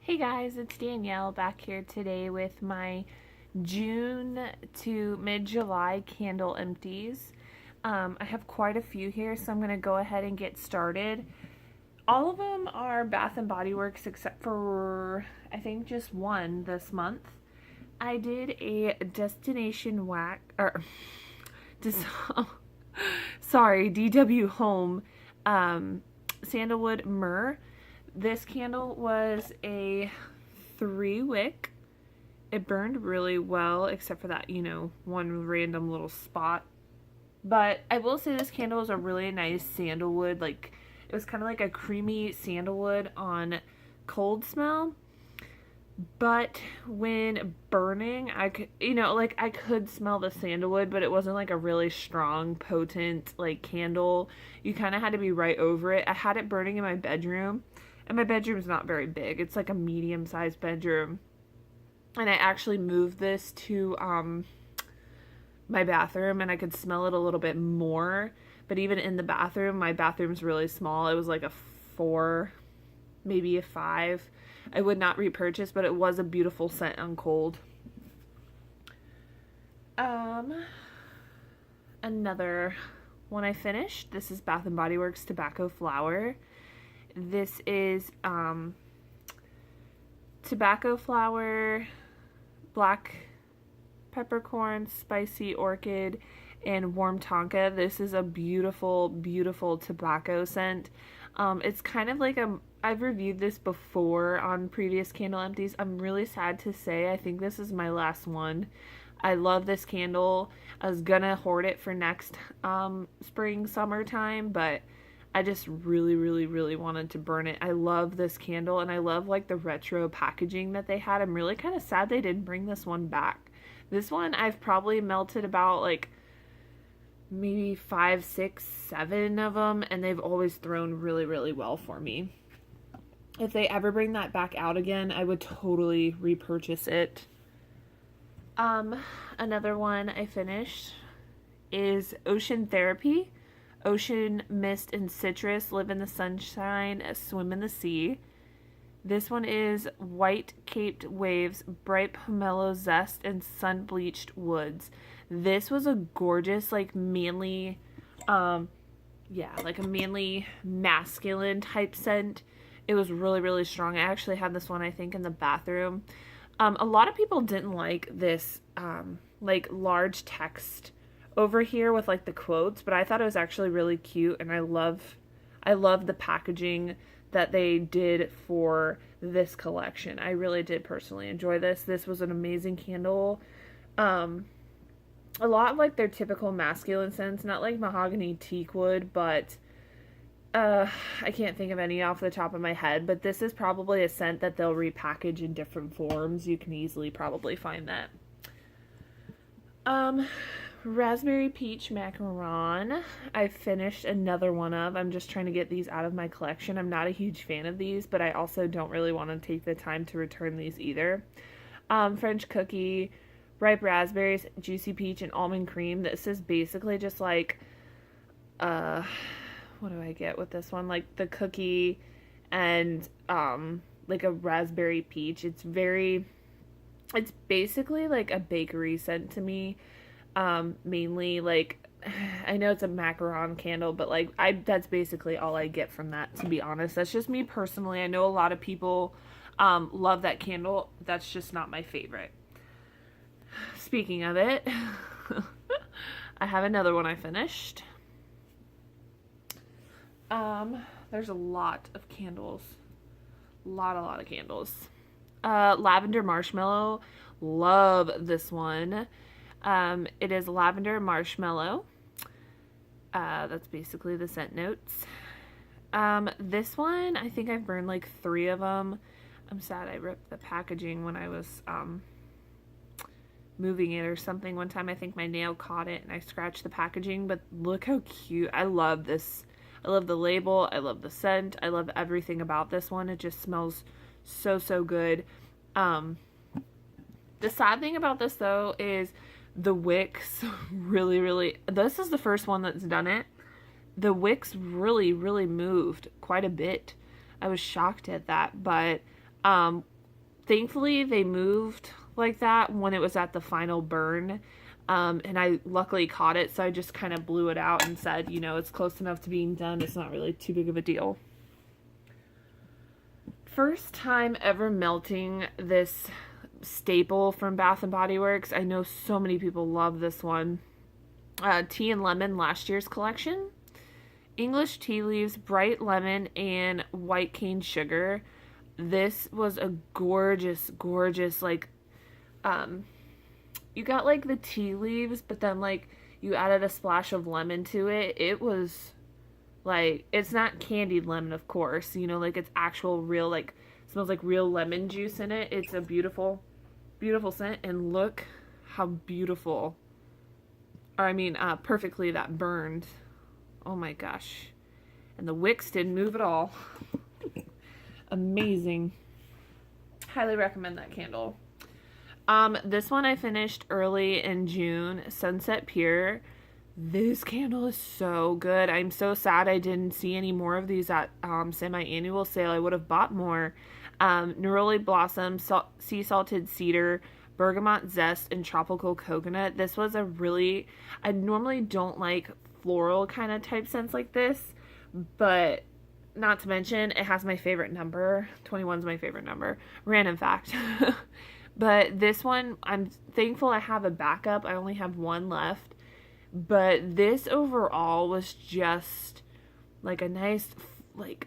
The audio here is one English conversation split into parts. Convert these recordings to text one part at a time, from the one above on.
Hey guys, it's Danielle back here today with my June to mid-July candle empties. I have quite a few here, so I'm going to go ahead and get started. All of them are Bath and Body Works except for, I think, just one this month. I did a Destination Wax, or, just, sorry, DW Home Sandalwood Myrrh. This candle was a 3-wick. It burned really well, except for that, one random little spot. But I will say this candle is a really nice sandalwood. Like, it was kind of like a creamy sandalwood on cold smell. But when burning, I could, I could smell the sandalwood, but it wasn't like a really strong, potent, candle. You kind of had to be right over it. I had it burning in my bedroom, and my bedroom's not very big. It's like a medium-sized bedroom. And I actually moved this to my bathroom, and I could smell it a little bit more. But even in the bathroom, my bathroom's really small. It was like a 4, maybe a 5. I would not repurchase, but it was a beautiful scent on cold. Another one I finished. This is Bath and Body Works Tobacco Flower. This is tobacco flower, black peppercorn, spicy orchid, and warm tonka. This is a beautiful, beautiful tobacco scent. It's kind of like I've reviewed this before on previous candle empties. I'm really sad to say I think this is my last one. I love this candle. I was gonna hoard it for next spring, summertime, but I just really, really, really wanted to burn it. I love this candle, and I love the retro packaging that they had. I'm really kind of sad they didn't bring this one back. This one I've probably melted about maybe 5, 6, 7 of them, and they've always thrown really, really well for me. If they ever bring that back out again, I would totally repurchase it. Another one I finished is Ocean Therapy. Ocean Mist and Citrus, Live in the Sunshine, Swim in the Sea. This one is White Caped Waves, Bright Pomelo Zest, and Sun Bleached Woods. This was a gorgeous, manly, a manly, masculine type scent. It was really, really strong. I actually had this one, I think, in the bathroom. A lot of people didn't like this, large text over here with the quotes, but I thought it was actually really cute, and I love the packaging that they did for this collection. I really did personally enjoy this. This was an amazing candle. A lot of their typical masculine scents, not like mahogany teak wood, but I can't think of any off the top of my head, but this is probably a scent that they'll repackage in different forms. You can easily probably find that. Raspberry Peach Macaron. I finished another one of. I'm just trying to get these out of my collection. I'm not a huge fan of these, but I also don't really want to take the time to return these either. French Cookie, Ripe Raspberries, Juicy Peach, and Almond Cream. This is basically just what do I get with this one? The cookie and a raspberry peach. It's basically a bakery scent to me. Mainly I know it's a macaron candle, but that's basically all I get from that, to be honest. That's just me personally. I know a lot of people love that candle. That's just not my favorite. Speaking of it, I have another one I finished. There's a lot of candles. A lot of candles. Lavender Marshmallow. Love this one. It is Lavender Marshmallow. That's basically the scent notes. This one, I think I've burned 3 of them. I'm sad I ripped the packaging when I was, moving it or something. One time I think my nail caught it and I scratched the packaging, but look how cute. I love this. I love the label. I love the scent. I love everything about this one. It just smells so, so good. The sad thing about this, though, is the wicks really, this is the first one that's done it. The wicks really moved quite a bit. I was shocked at that, but Thankfully, they moved like that when it was at the final burn. And I luckily caught it, so I just kind of blew it out and said, you know, it's close enough to being done. It's not really too big of a deal. First time ever melting this staple from Bath and Body Works. I know so many people love this one. Tea and lemon, last year's collection. English tea leaves, bright lemon, and white cane sugar. This was a gorgeous, gorgeous, like, you got like the tea leaves, but then like you added a splash of lemon to it. It was like, it's not candied lemon, of course, you know, like it's actual real, like, smells like real lemon juice in it. It's a beautiful, beautiful scent. And look how beautiful, or I mean, perfectly that burned. Oh my gosh. And the wicks didn't move at all. Amazing. Highly recommend that candle. This one I finished early in June, Sunset Pure. This candle is so good. I'm so sad I didn't see any more of these at semi-annual sale. I would have bought more. Neroli Blossom, Sea Salted Cedar, Bergamot Zest, and Tropical Coconut. This was a really, I normally don't like floral kind of type scents like this, but not to mention it has my favorite number. 21 is my favorite number. Random fact. But this one, I'm thankful I have a backup. I only have one left. But this overall was just like a nice, like,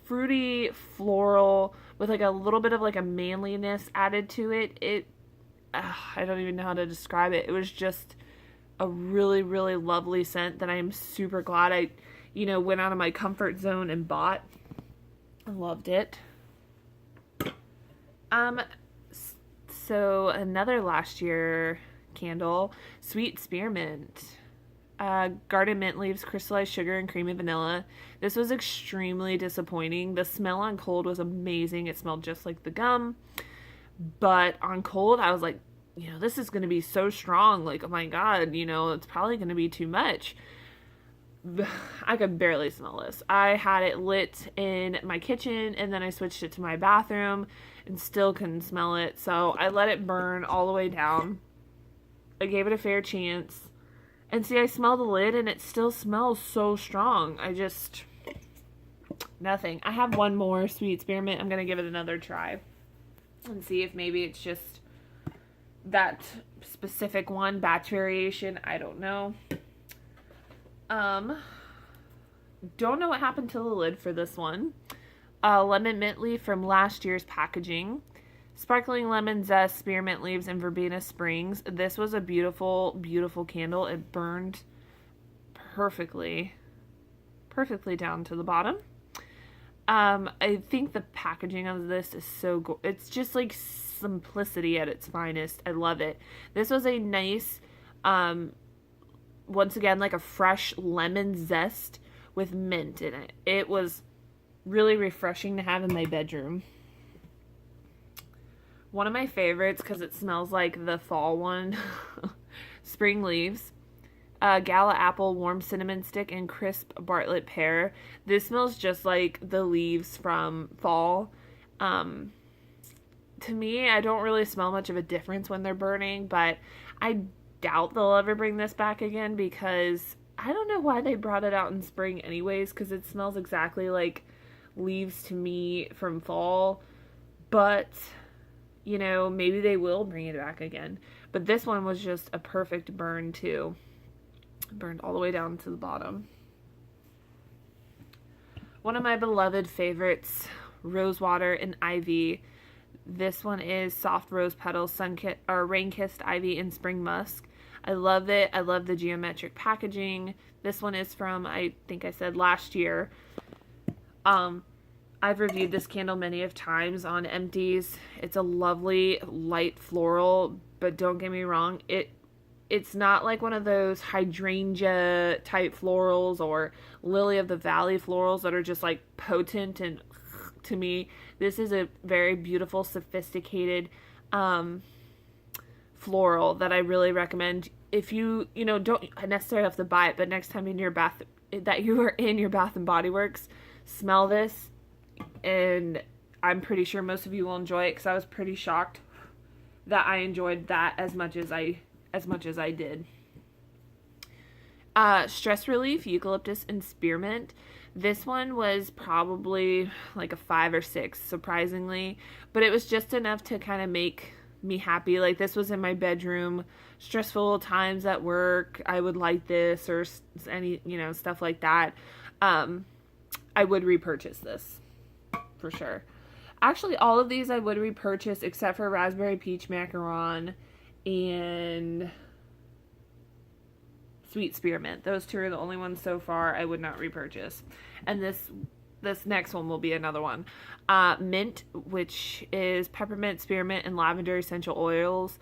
fruity floral with like a little bit of like a manliness added to it. I don't even know how to describe it. It was just a really, really lovely scent that I am super glad I, you know, went out of my comfort zone and bought. I loved it. So another last year candle, Sweet Spearmint. Garden mint leaves, crystallized sugar, and creamy vanilla. This was extremely disappointing. The smell on cold was amazing. It smelled just like the gum. But on cold, I was like, you know, this is going to be so strong. Like, oh my God, you know, it's probably going to be too much. I could barely smell this. I had it lit in my kitchen and then I switched it to my bathroom and still couldn't smell it. So I let it burn all the way down. I gave it a fair chance. And see, I smell the lid and it still smells so strong. Nothing. I have one more Sweet Spearmint. I'm going to give it another try and see if maybe it's just that specific one, batch variation. I don't know. Don't know what happened to the lid for this one. Lemon mint leaf from last year's packaging. Sparkling lemon zest, spearmint leaves, and verbena springs. This was a beautiful, beautiful candle. It burned perfectly down to the bottom. I think the packaging of this is so good. It's just like simplicity at its finest. I love it. This was a nice, once again, like a fresh lemon zest with mint in it. It was really refreshing to have in my bedroom. One of my favorites, because it smells like the fall one, Spring Leaves. Gala Apple, Warm Cinnamon Stick, and Crisp Bartlett Pear. This smells just like the leaves from fall. To me, I don't really smell much of a difference when they're burning, but I doubt they'll ever bring this back again because I don't know why they brought it out in spring anyways, because it smells exactly like leaves to me from fall. But, you know, maybe they will bring it back again. But this one was just a perfect burn too. Burned all the way down to the bottom. One of my beloved favorites, Rosewater and Ivy. This one is Soft Rose Petals, Rain-Kissed Ivy, and Spring Musk. I love it. I love the geometric packaging. This one is from, I think I said last year. I've reviewed this candle many of times on Empties. It's a lovely light floral, but don't get me wrong, it's not like one of those hydrangea type florals or lily of the valley florals that are just like potent. And to me, this is a very beautiful, sophisticated floral that I really recommend. If you don't necessarily have to buy it, but next time you are in your Bath and Body Works, smell this, and I'm pretty sure most of you will enjoy it because I was pretty shocked that I enjoyed that as much as I did. Stress relief, eucalyptus and spearmint. This one was probably like a 5 or 6, surprisingly, but it was just enough to kind of make me happy. Like, this was in my bedroom, stressful times at work, I would light this, or any, stuff like that. I would repurchase this for sure. Actually, all of these I would repurchase except for raspberry peach macaron and sweet spearmint. Those two are the only ones so far I would not repurchase. And this next one will be another one. Mint, which is peppermint, spearmint, and lavender essential oils.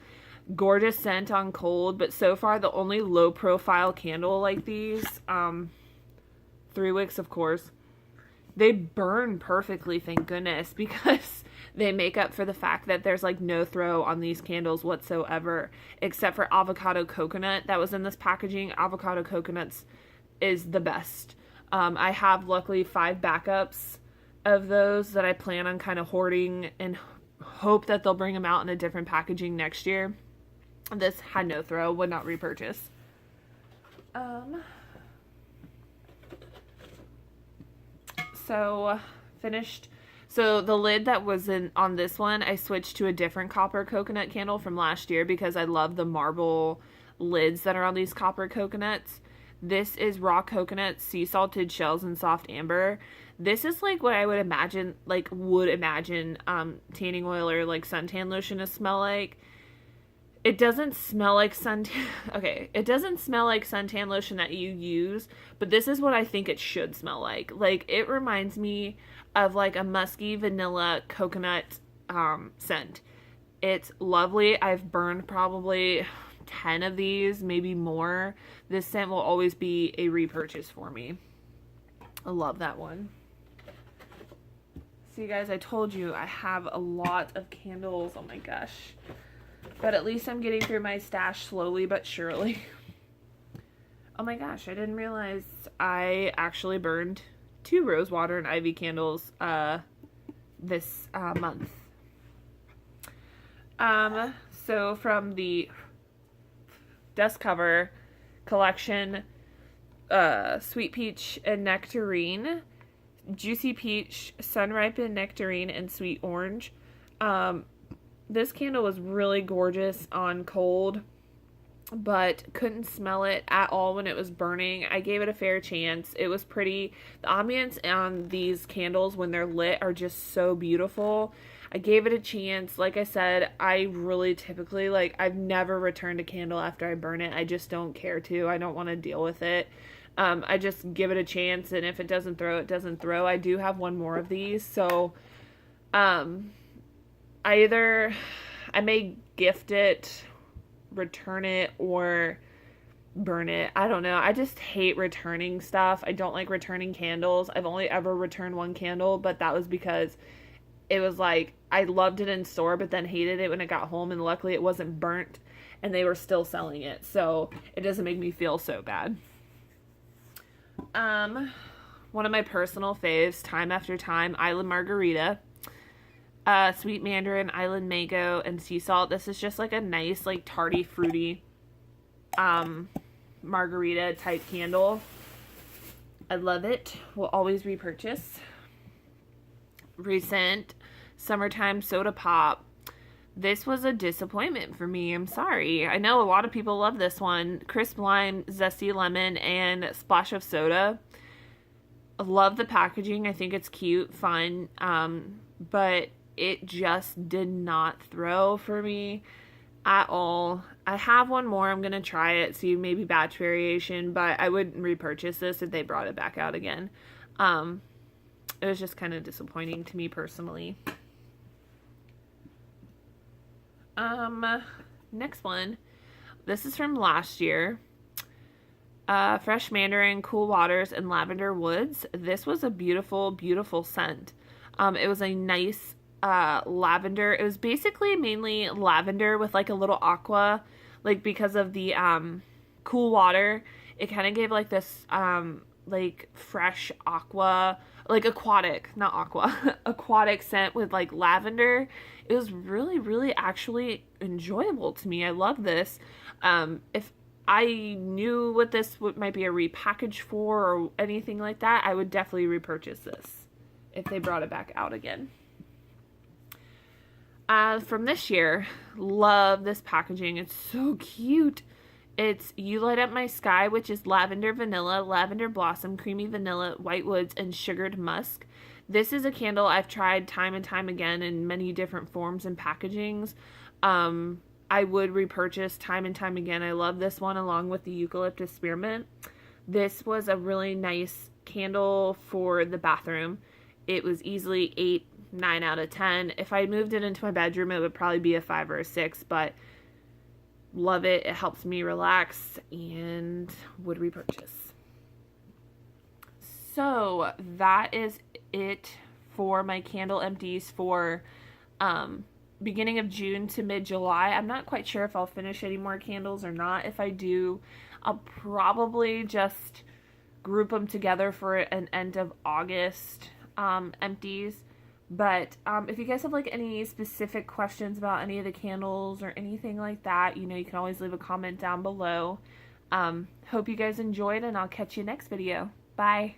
Gorgeous scent on cold, but so far the only low profile candle like these, 3 Wicks, of course, they burn perfectly, thank goodness, because they make up for the fact that there's like no throw on these candles whatsoever, except for avocado coconut that was in this packaging. Avocado coconuts is the best. I have luckily 5 backups of those that I plan on kind of hoarding and hope that they'll bring them out in a different packaging next year. This had no throw, would not repurchase. So finished. So the lid that was on this one, I switched to a different copper coconut candle from last year because I love the marble lids that are on these copper coconuts. This is raw coconut, sea salted shells, and soft amber. This is like what I would imagine tanning oil or like suntan lotion to smell like. It doesn't smell like it doesn't smell like suntan lotion that you use, but this is what I think it should smell like. Like, it reminds me of like a musky vanilla coconut scent. It's lovely. I've burned probably 10 of these, maybe more. This scent will always be a repurchase for me. I love that one. See, guys, I told you I have a lot of candles. Oh my gosh. But at least I'm getting through my stash slowly but surely. Oh my gosh, I didn't realize I actually burned 2 rosewater and ivy candles this month. So from the dust cover collection, sweet peach and nectarine, juicy peach, sun-ripened nectarine, and sweet orange. This candle was really gorgeous on cold, but couldn't smell it at all when it was burning. I gave it a fair chance. It was pretty. The ambience on these candles when they're lit are just so beautiful. I gave it a chance. Like I said, I really typically, I've never returned a candle after I burn it. I just don't care to. I don't want to deal with it. I just give it a chance, and if it doesn't throw, it doesn't throw. I do have one more of these, so I may gift it, return it, or burn it. I don't know. I just hate returning stuff. I don't like returning candles. I've only ever returned 1 candle, but that was because it was like I loved it in store, but then hated it when it got home, and luckily it wasn't burnt, and they were still selling it, so it doesn't make me feel so bad. One of my personal faves, time after time, Island Margarita. Sweet mandarin, island mango, and sea salt. This is just like a nice, like, tarty, fruity margarita type candle. I love it. Will always repurchase. Recent summertime soda pop. This was a disappointment for me. I'm sorry. I know a lot of people love this one. Crisp lime, zesty lemon, and splash of soda. I love the packaging. I think it's cute, fun, but it just did not throw for me at all. I have one more. I'm going to try it, see maybe batch variation, but I wouldn't repurchase this if they brought it back out again. It was just kind of disappointing to me personally. Next one. This is from last year. Fresh mandarin, cool waters, and lavender woods. This was a beautiful, beautiful scent. It was a nice lavender. It was basically mainly lavender with like a little aqua, like because of the cool water. It kind of gave like this like fresh aqua, like aquatic, not aqua, aquatic scent with like lavender. It was really, really actually enjoyable to me. I love this. If I knew what this might be a repackage for or anything like that, I would definitely repurchase this if they brought it back out again. From this year, love this packaging. It's so cute. It's You Light Up My Sky, which is lavender vanilla, lavender blossom, creamy vanilla, white woods, and sugared musk. This is a candle I've tried time and time again in many different forms and packagings. I would repurchase time and time again. I love this one along with the eucalyptus spearmint. This was a really nice candle for the bathroom. It was easily 8, 9 out of 10. If I moved it into my bedroom, it would probably be a 5 or a 6, but love it. It helps me relax and would repurchase. So that is it for my candle empties for beginning of June to mid-July. I'm not quite sure if I'll finish any more candles or not. If I do, I'll probably just group them together for an end of August empties. But if you guys have like any specific questions about any of the candles or anything like that, you can always leave a comment down below. Hope you guys enjoyed, and I'll catch you next video. Bye.